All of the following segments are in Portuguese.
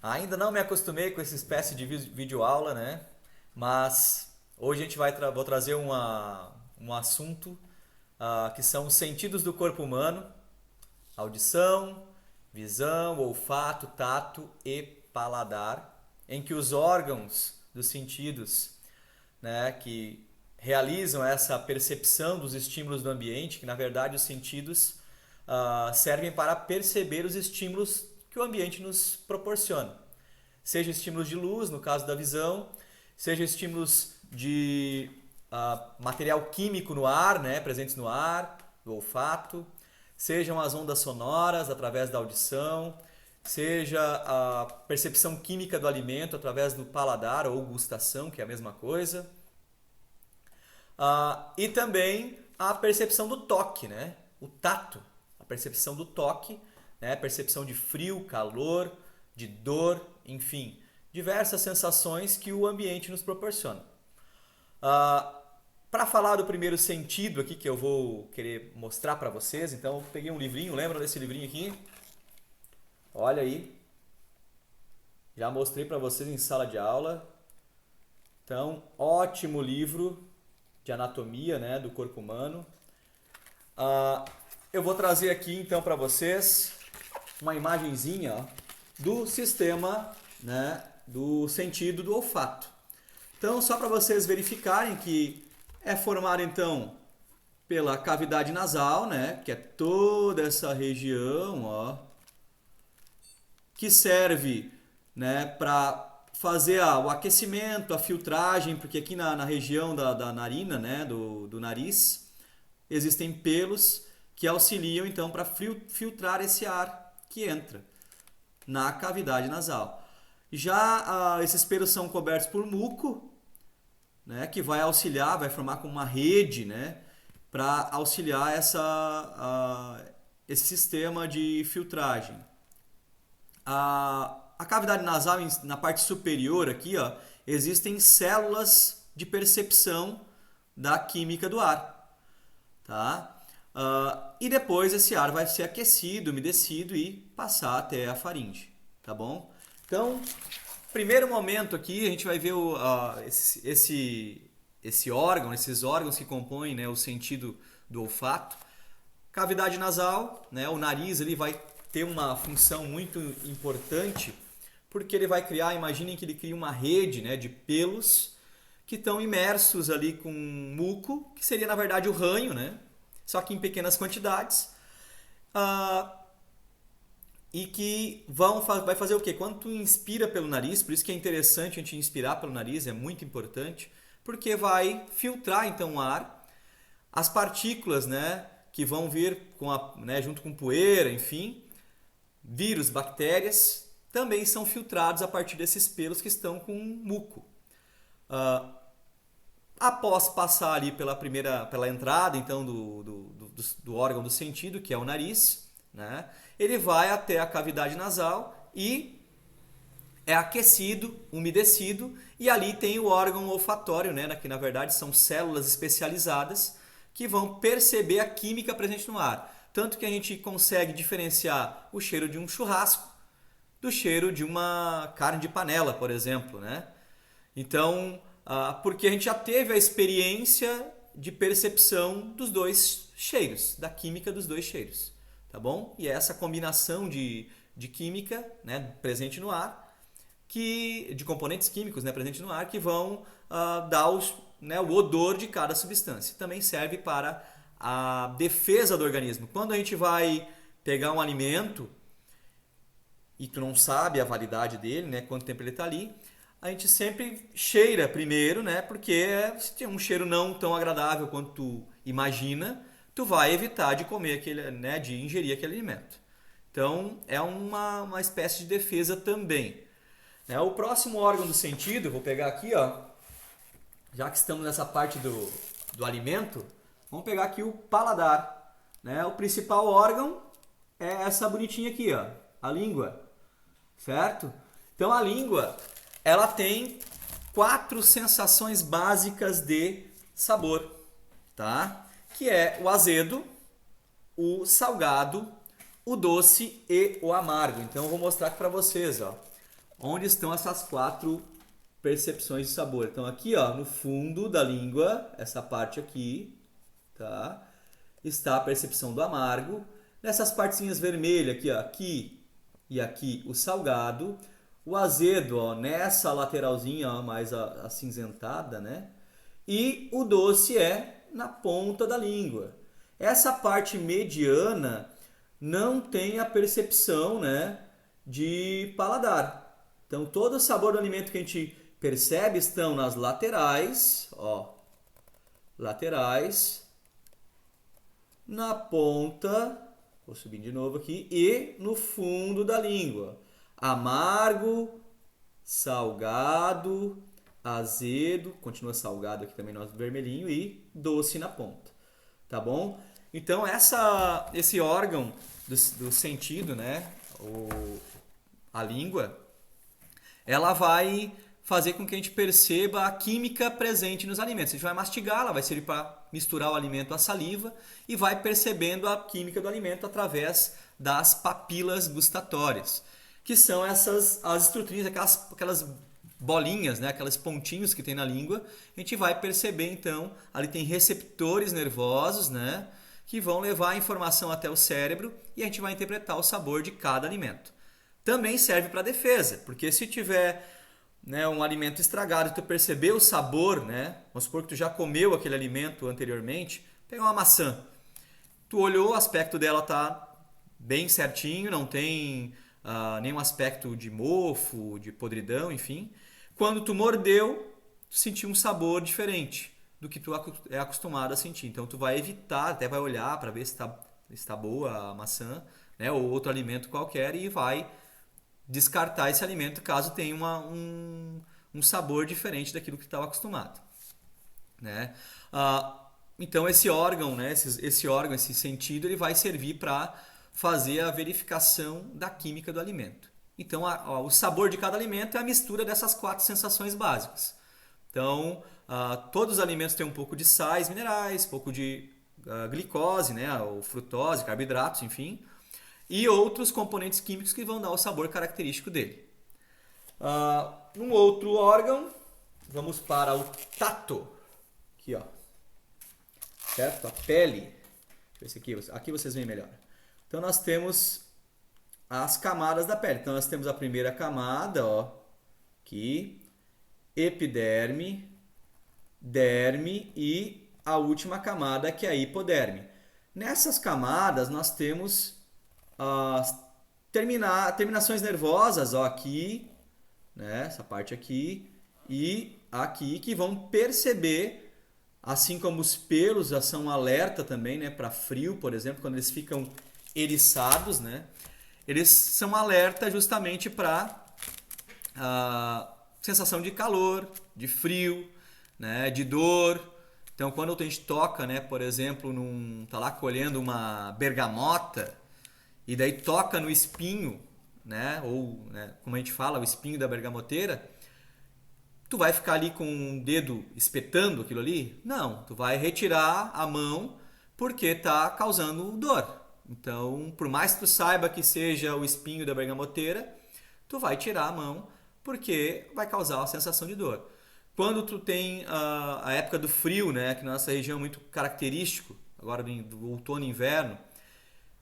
Ainda não me acostumei com essa espécie de videoaula, né? Mas hoje a gente vou trazer um assunto que são os sentidos do corpo humano: audição, visão, olfato, tato e paladar, em que os órgãos dos sentidos, né, que realizam essa percepção dos estímulos do ambiente, que na verdade os sentidos servem para perceber os estímulos que o ambiente nos proporciona. Seja estímulos de luz, no caso da visão, seja estímulos de material químico no ar, né, presentes no ar, do olfato, sejam as ondas sonoras através da audição, seja a percepção química do alimento através do paladar ou gustação, que é a mesma coisa, e também a percepção do toque, né, o tato, a percepção do toque, né, percepção de frio, calor, de dor, enfim, diversas sensações que o ambiente nos proporciona. Para falar do primeiro sentido aqui que eu vou querer mostrar para vocês, então eu peguei um livrinho, lembra desse livrinho aqui? Olha aí, já mostrei para vocês em sala de aula. Então, ótimo livro de anatomia, né, do corpo humano. Eu vou trazer aqui então para vocês uma imagenzinha, ó, do sistema, né, do sentido do olfato. Então, só para vocês verificarem que é formado então pela cavidade nasal, né, que é toda essa região, ó, que serve, né, para fazer o aquecimento, a filtragem, porque aqui na região da narina, né, do nariz, existem pelos que auxiliam então para filtrar esse ar que entra na cavidade nasal. Já esses pelos são cobertos por muco, né, que vai auxiliar, vai formar como uma rede, né, para auxiliar esse sistema de filtragem. A cavidade nasal, na parte superior aqui, ó, existem células de percepção da química do ar, tá? E depois esse ar vai ser aquecido, umedecido e passar até a faringe, tá bom? Então, primeiro momento aqui, a gente vai ver esse órgão, esses órgãos que compõem, né, o sentido do olfato. Cavidade nasal, né, o nariz ele vai ter uma função muito importante, porque ele vai criar, imaginem que ele cria uma rede, né, de pelos que estão imersos ali com muco, que seria na verdade o ranho, né, só que em pequenas quantidades. E que vai fazer o quê? Quando tu inspira pelo nariz, por isso que é interessante a gente inspirar pelo nariz, é muito importante, porque vai filtrar então o ar, as partículas, né, que vão vir né, junto com poeira, enfim, vírus, bactérias, também são filtrados a partir desses pelos que estão com muco. Após passar ali pela entrada então do órgão do sentido, que é o nariz, né, ele vai até a cavidade nasal e é aquecido, umedecido, e ali tem o órgão olfatório, né, que na verdade são células especializadas que vão perceber a química presente no ar. Tanto que a gente consegue diferenciar o cheiro de um churrasco do cheiro de uma carne de panela, por exemplo, né? Então, porque a gente já teve a experiência de percepção dos dois cheiros, da química dos dois cheiros, tá bom? E é essa combinação de química, né, presente no ar, de componentes químicos, né, presentes no ar, que vão dar o odor de cada substância. Também serve para a defesa do organismo. Quando a gente vai pegar um alimento e tu não sabe a validade dele, né, quanto tempo ele está ali, a gente sempre cheira primeiro, né, porque se tem um cheiro não tão agradável quanto tu imagina, tu vai evitar de comer aquele, né, de ingerir aquele alimento. Então é uma espécie de defesa também. Né? O próximo órgão do sentido, vou pegar aqui, ó, já que estamos nessa parte do alimento, vamos pegar aqui o paladar. Né? O principal órgão é essa bonitinha aqui, ó, a língua, certo? Então a língua, ela tem 4 sensações básicas de sabor, tá? Que é o azedo, o salgado, o doce e o amargo. Então eu vou mostrar aqui para vocês, ó. onde estão essas 4 percepções de sabor. Então aqui, ó, no fundo da língua, essa parte aqui, tá? Está a percepção do amargo. Nessas partezinhas vermelhas aqui, ó, aqui e aqui o salgado. O azedo, ó, nessa lateralzinha, ó, mais acinzentada, né? E o doce é na ponta da língua. Essa parte mediana não tem a percepção, né, de paladar. Então todo o sabor do alimento que a gente percebe estão nas laterais, ó, laterais, na ponta, vou subir de novo aqui, e no fundo da língua. Amargo, salgado, azedo, continua salgado aqui também no vermelhinho, e doce na ponta, tá bom? Então esse órgão do sentido, né, a língua, ela vai fazer com que a gente perceba a química presente nos alimentos. A gente vai mastigar, ela vai servir para misturar o alimento à saliva e vai percebendo a química do alimento através das papilas gustatórias, que são as estruturinhas, aquelas bolinhas, né, aqueles pontinhos que tem na língua. A gente vai perceber então, ali tem receptores nervosos, né, que vão levar a informação até o cérebro e a gente vai interpretar o sabor de cada alimento. Também serve para defesa, porque se tiver, né, um alimento estragado e tu perceber o sabor, né, vamos supor que tu já comeu aquele alimento anteriormente, pega uma maçã, tu olhou, o aspecto dela tá bem certinho, não tem nenhum aspecto de mofo, de podridão, enfim. Quando tu mordeu, tu sentiu um sabor diferente do que tu é acostumado a sentir. Então tu vai evitar, até vai olhar para ver se está boa a maçã, né, ou outro alimento qualquer, e vai descartar esse alimento caso tenha um sabor diferente daquilo que estava acostumado, né? Então esse órgão, né, esse sentido, ele vai servir para fazer a verificação da química do alimento. Então o sabor de cada alimento é a mistura dessas 4 sensações básicas. Então todos os alimentos têm um pouco de sais minerais, um pouco de glicose, né, ou frutose, carboidratos, enfim, e outros componentes químicos que vão dar o sabor característico dele. Um outro órgão, vamos para o tato. Aqui, ó. Certo? A pele. Deixa eu ver se aqui vocês veem melhor. Então nós temos as camadas da pele. Então nós temos a primeira camada, ó, aqui, epiderme, derme e a última camada, que é a hipoderme. Nessas camadas nós temos as terminações nervosas, ó, aqui, né, essa parte aqui e aqui, que vão perceber, assim como os pelos já são um alerta também, né, para frio, por exemplo, quando eles ficam eriçados, né, eles são alerta justamente para sensação de calor, de frio, né, de dor. Então quando a gente toca, né, por exemplo, tá lá colhendo uma bergamota, e daí toca no espinho, né, ou, né, como a gente fala, o espinho da bergamoteira, tu vai ficar ali com o dedo espetando aquilo ali? Não, tu vai retirar a mão porque está causando dor. Então, por mais que tu saiba que seja o espinho da bergamoteira, tu vai tirar a mão porque vai causar uma sensação de dor. Quando tu tem a época do frio, né, que na nossa região é muito característico, agora do outono e inverno,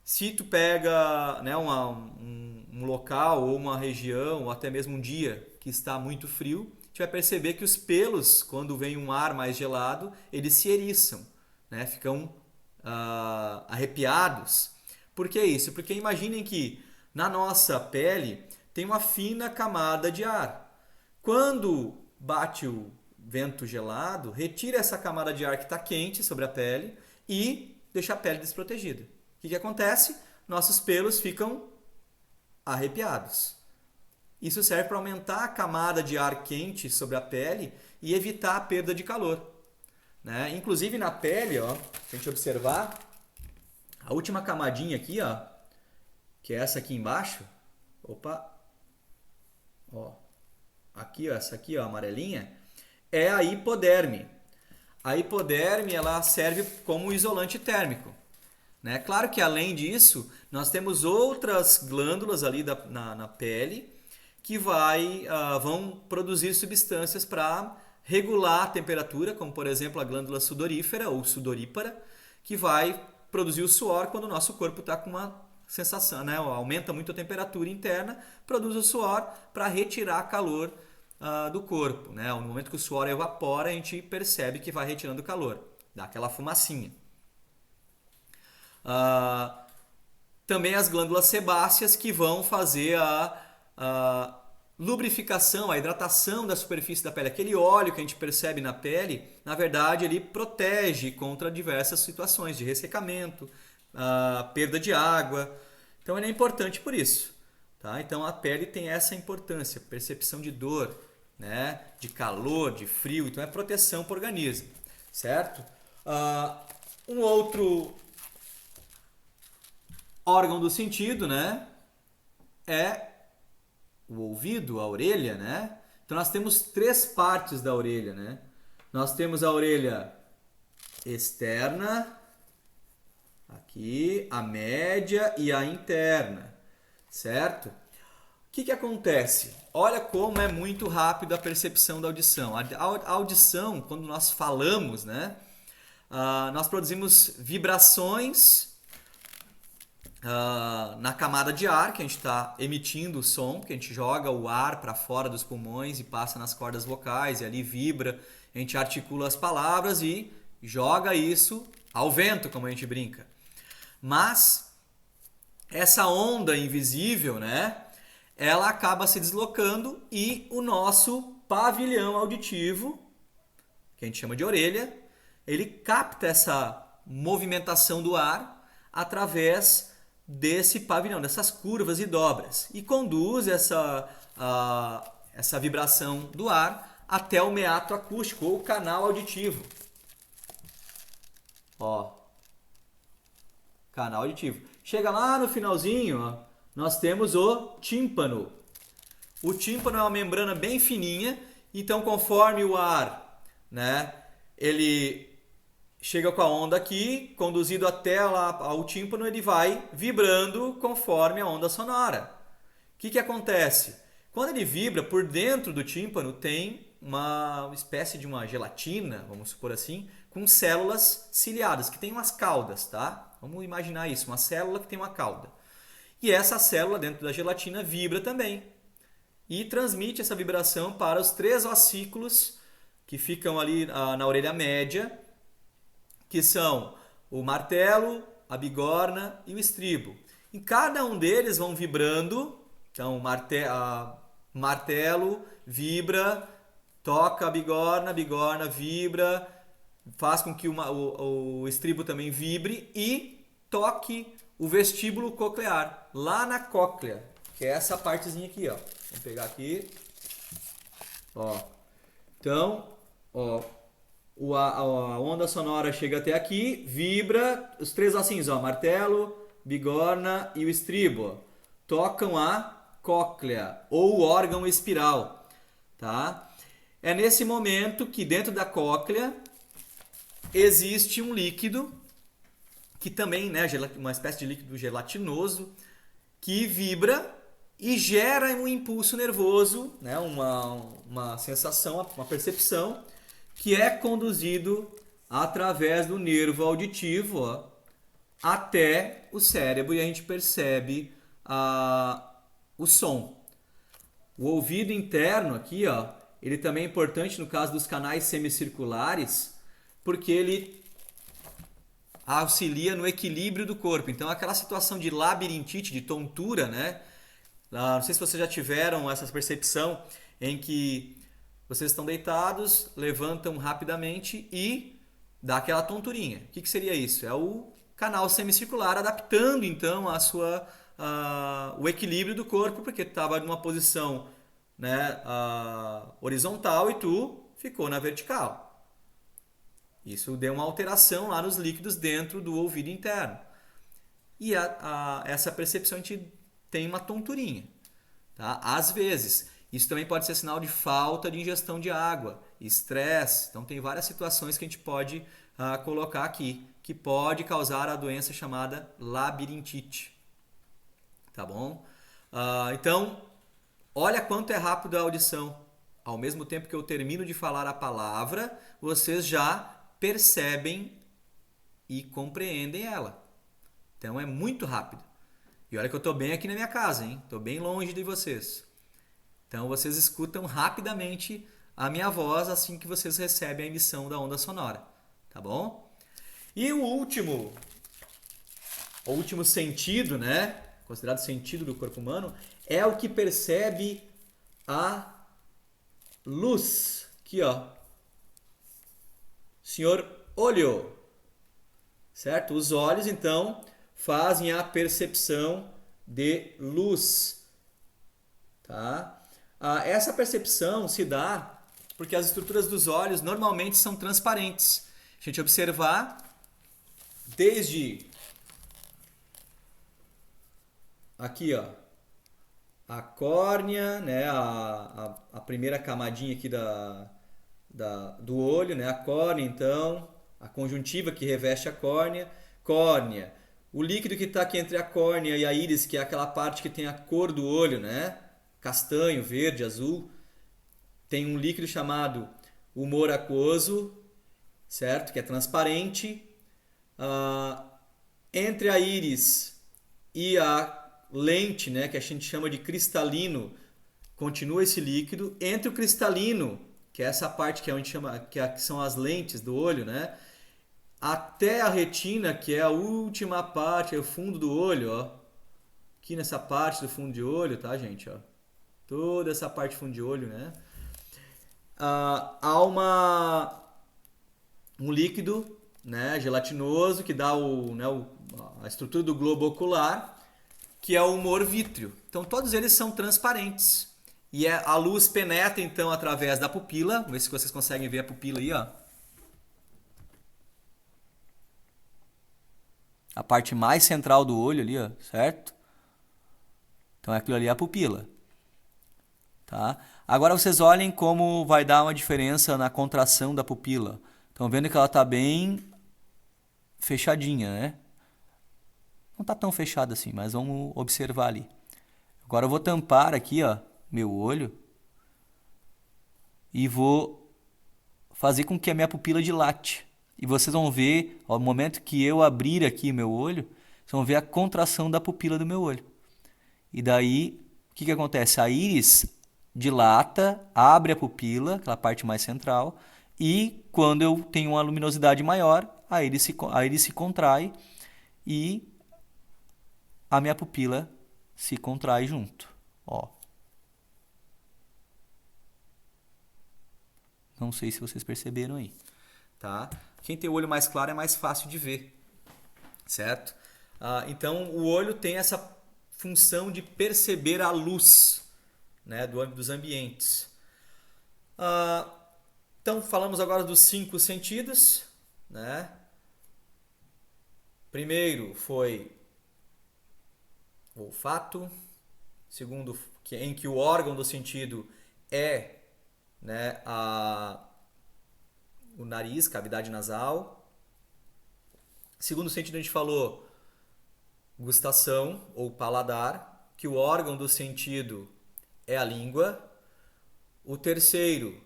se tu pega, né, um local ou uma região, ou até mesmo um dia que está muito frio, tu vai perceber que os pelos, quando vem um ar mais gelado, eles se eriçam, né, ficam arrepiados. Por que isso? Porque imaginem que na nossa pele tem uma fina camada de ar. Quando bate o vento gelado, retira essa camada de ar que está quente sobre a pele e deixa a pele desprotegida. O que acontece? Nossos pelos ficam arrepiados. Isso serve para aumentar a camada de ar quente sobre a pele e evitar a perda de calor, né? Inclusive na pele, ó, se a gente observar, a última camadinha aqui, ó, que é essa aqui embaixo, opa, ó, aqui, ó, essa aqui, ó, amarelinha, é a hipoderme. A hipoderme, ela serve como isolante térmico. Né? Claro que além disso, nós temos outras glândulas ali na pele que vão produzir substâncias para regular a temperatura, como por exemplo a glândula sudorífera ou sudorípara, que vai produzir o suor quando o nosso corpo está com uma sensação, né? Aumenta muito a temperatura interna, produz o suor para retirar calor do corpo, né? No momento que o suor evapora, a gente percebe que vai retirando calor, dá aquela fumacinha. Também as glândulas sebáceas, que vão fazer a lubrificação, a hidratação da superfície da pele. Aquele óleo que a gente percebe na pele, na verdade, ele protege contra diversas situações de ressecamento, perda de água. Então ele é importante por isso. Tá? Então a pele tem essa importância, percepção de dor, né? De calor, de frio. Então é proteção para o organismo, certo? Um outro órgão do sentido, né? É o ouvido, a orelha, né? Então nós temos 3 partes da orelha, né? Nós temos a orelha externa, aqui, a média e a interna, certo? O que acontece? Olha como é muito rápido a percepção da audição. A audição, quando nós falamos, né? Nós produzimos vibrações na camada de ar, que a gente está emitindo o som, que a gente joga o ar para fora dos pulmões e passa nas cordas vocais, e ali vibra, a gente articula as palavras e joga isso ao vento, como a gente brinca. Mas essa onda invisível, né, ela acaba se deslocando e o nosso pavilhão auditivo, que a gente chama de orelha, ele capta essa movimentação do ar através desse pavilhão, dessas curvas e dobras, e conduz essa vibração do ar até o meato acústico ou canal auditivo. Ó, canal auditivo. Chega lá no finalzinho, ó, nós temos o tímpano. O tímpano é uma membrana bem fininha, então conforme o ar, né, ele chega com a onda aqui, conduzido até lá ao tímpano, ele vai vibrando conforme a onda sonora. O que acontece? Quando ele vibra, por dentro do tímpano tem uma espécie de uma gelatina, vamos supor assim, com células ciliadas, que tem umas caudas, tá? Vamos imaginar isso, uma célula que tem uma cauda. E essa célula dentro da gelatina vibra também. E transmite essa vibração para os 3 ossículos que ficam ali na orelha média, que são o martelo, a bigorna e o estribo. Em cada um deles vão vibrando, então martelo vibra, toca a bigorna vibra, faz com que o estribo também vibre e toque o vestíbulo coclear, lá na cóclea, que é essa partezinha aqui, ó. Vamos pegar aqui. Ó. Então, ó, a onda sonora chega até aqui, vibra, os 3 ossinhos, ó, martelo, bigorna e o estribo, ó, tocam a cóclea ou órgão espiral, tá? É nesse momento que dentro da cóclea existe um líquido que também, né, uma espécie de líquido gelatinoso que vibra e gera um impulso nervoso, né, uma sensação, uma percepção, que é conduzido através do nervo auditivo, ó, até o cérebro, e a gente percebe o som. O ouvido interno aqui, ó, ele também é importante no caso dos canais semicirculares, porque ele auxilia no equilíbrio do corpo. Então aquela situação de labirintite, de tontura, né? Não sei se vocês já tiveram essa percepção em que vocês estão deitados, levantam rapidamente e dá aquela tonturinha. O que seria isso? É o canal semicircular adaptando então o equilíbrio do corpo, porque tu estava numa posição, né, horizontal e tu ficou na vertical. Isso deu uma alteração lá nos líquidos dentro do ouvido interno. E essa percepção a gente tem uma tonturinha, tá? Às vezes. Isso também pode ser sinal de falta de ingestão de água, estresse. Então tem várias situações que a gente pode colocar aqui, que pode causar a doença chamada labirintite. Tá bom? Então, Olha quanto é rápido a audição. Ao mesmo tempo que eu termino de falar a palavra, vocês já percebem e compreendem ela. Então é muito rápido. E olha que eu estou bem aqui na minha casa, hein? Estou bem longe de vocês. Então vocês escutam rapidamente a minha voz assim que vocês recebem a emissão da onda sonora. Tá bom? E o último sentido, né? Considerado sentido do corpo humano, é o que percebe a luz. Aqui, ó. Senhor olho. Certo? Os olhos, então, fazem a percepção de luz. Tá? Essa percepção se dá porque as estruturas dos olhos normalmente são transparentes. A gente observar desde aqui, ó, a córnea, né, a primeira camadinha aqui do olho, né, a córnea, então, a conjuntiva que reveste a córnea, o líquido que está aqui entre a córnea e a íris, que é aquela parte que tem a cor do olho, né, castanho, verde, azul, tem um líquido chamado humor aquoso, certo, que é transparente, entre a íris e a lente, né, que a gente chama de cristalino, continua esse líquido. Entre o cristalino, que é essa parte que a gente chama, que são as lentes do olho, né, até a retina, que é a última parte, é o fundo do olho, ó. Aqui nessa parte do fundo de olho, tá, gente, ó. Toda essa parte do fundo de olho, né? Há um líquido, né, gelatinoso que dá a estrutura do globo ocular, que é o humor vítreo. Então todos eles são transparentes. E a luz penetra então através da pupila. Vamos ver se vocês conseguem ver a pupila aí, ó. A parte mais central do olho ali, ó, certo? Então aquilo ali é a pupila. Tá? Agora vocês olhem como vai dar uma diferença na contração da pupila. Estão vendo que ela está bem fechadinha, né? Não está tão fechada assim, mas vamos observar ali. Agora eu vou tampar aqui, ó, meu olho e vou fazer com que a minha pupila dilate. E vocês vão ver, ao momento que eu abrir aqui meu olho, vocês vão ver a contração da pupila do meu olho. E daí, o que acontece? A íris dilata, abre a pupila, aquela parte mais central, e quando eu tenho uma luminosidade maior, a íris se contrai e a minha pupila se contrai junto. Ó. Não sei se vocês perceberam aí. Tá? Quem tem o olho mais claro é mais fácil de ver. Certo? Então, o olho tem essa função de perceber a luz, né, dos ambientes. Então, falamos agora dos 5 sentidos. Né? Primeiro foi o olfato. Segundo, em que o órgão do sentido é, né, o nariz, cavidade nasal. Segundo sentido, a gente falou gustação ou paladar, que o órgão do sentido é a língua. O terceiro,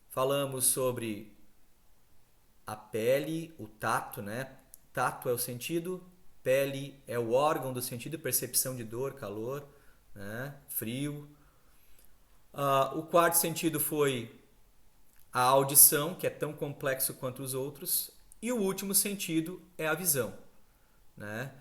falamos sobre a pele, o tato, né? Tato é o sentido, pele é o órgão do sentido, percepção de dor, calor, né? Frio. O quarto sentido foi a audição, que é tão complexo quanto os outros. E o último sentido é a visão, né?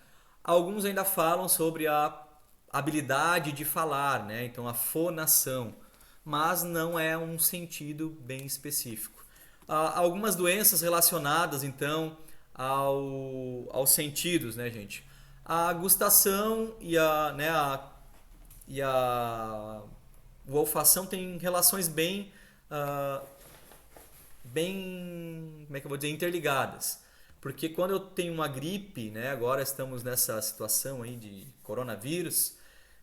Alguns ainda falam sobre a habilidade de falar, né? Então a fonação, mas não é um sentido bem específico. Algumas doenças relacionadas então aos sentidos, né, gente? A gustação e a olfação têm relações bem, como é que eu vou dizer, interligadas. Porque quando eu tenho uma gripe, né, agora estamos nessa situação aí de coronavírus,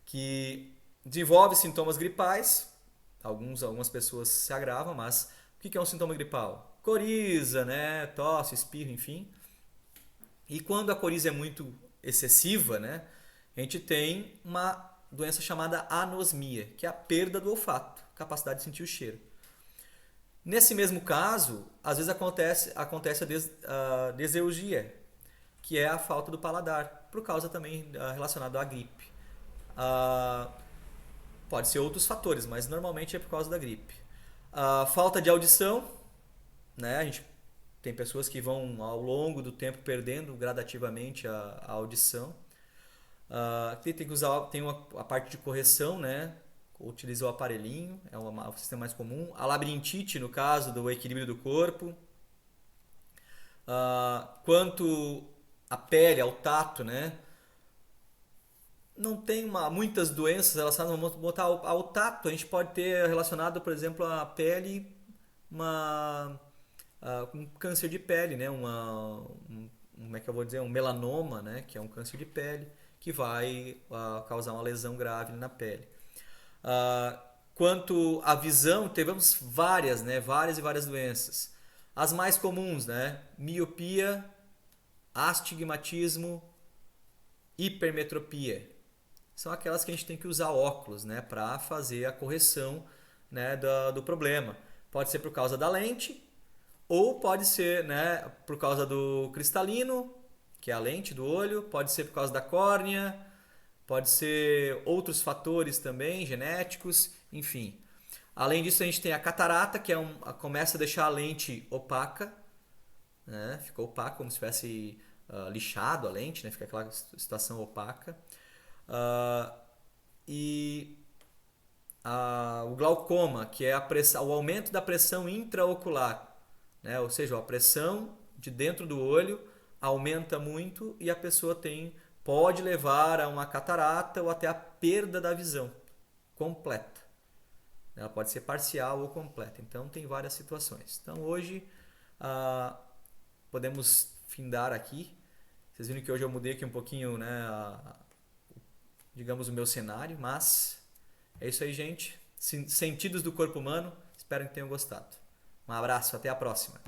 que desenvolve sintomas gripais, algumas pessoas se agravam, mas o que é um sintoma gripal? Coriza, né, tosse, espirro, enfim. E quando a coriza é muito excessiva, né, a gente tem uma doença chamada anosmia, que é a perda do olfato, capacidade de sentir o cheiro. Nesse mesmo caso, às vezes acontece a deseugia, que é a falta do paladar, por causa também relacionada à gripe. Ah, pode ser outros fatores, mas normalmente é por causa da gripe. A falta de audição, né? A gente tem pessoas que vão ao longo do tempo perdendo gradativamente a audição. Tem que usar a parte de correção, né? Utiliza o aparelhinho, é o sistema mais comum. A labirintite, no caso do equilíbrio do corpo. Quanto à pele, ao tato, né? Não tem muitas doenças relacionadas, vamos botar ao tato. A gente pode ter relacionado, por exemplo, a pele, um câncer de pele, né? Como é que eu vou dizer? Um melanoma, né? Que é um câncer de pele que vai causar uma lesão grave na pele. Quanto à visão, tivemos várias, né? Várias e várias doenças. As mais comuns, né? Miopia, astigmatismo, hipermetropia. São aquelas que a gente tem que usar óculos, né? Para fazer a correção, né? do problema. Pode ser por causa da lente, ou pode ser, né? Por causa do cristalino, que é a lente do olho, pode ser por causa da córnea, pode ser outros fatores também, genéticos, enfim. Além disso, a gente tem a catarata, que começa a deixar a lente opaca, né? Fica opaca, como se tivesse lixado a lente, né? Fica aquela situação opaca. O glaucoma, que é o aumento da pressão intraocular, né? Ou seja, a pressão de dentro do olho aumenta muito e a pessoa pode levar a uma catarata ou até a perda da visão completa. Ela pode ser parcial ou completa. Então, tem várias situações. Então, hoje, podemos findar aqui. Vocês viram que hoje eu mudei aqui um pouquinho, né, digamos, o meu cenário. Mas é isso aí, gente. Sentidos do corpo humano. Espero que tenham gostado. Um abraço, até a próxima.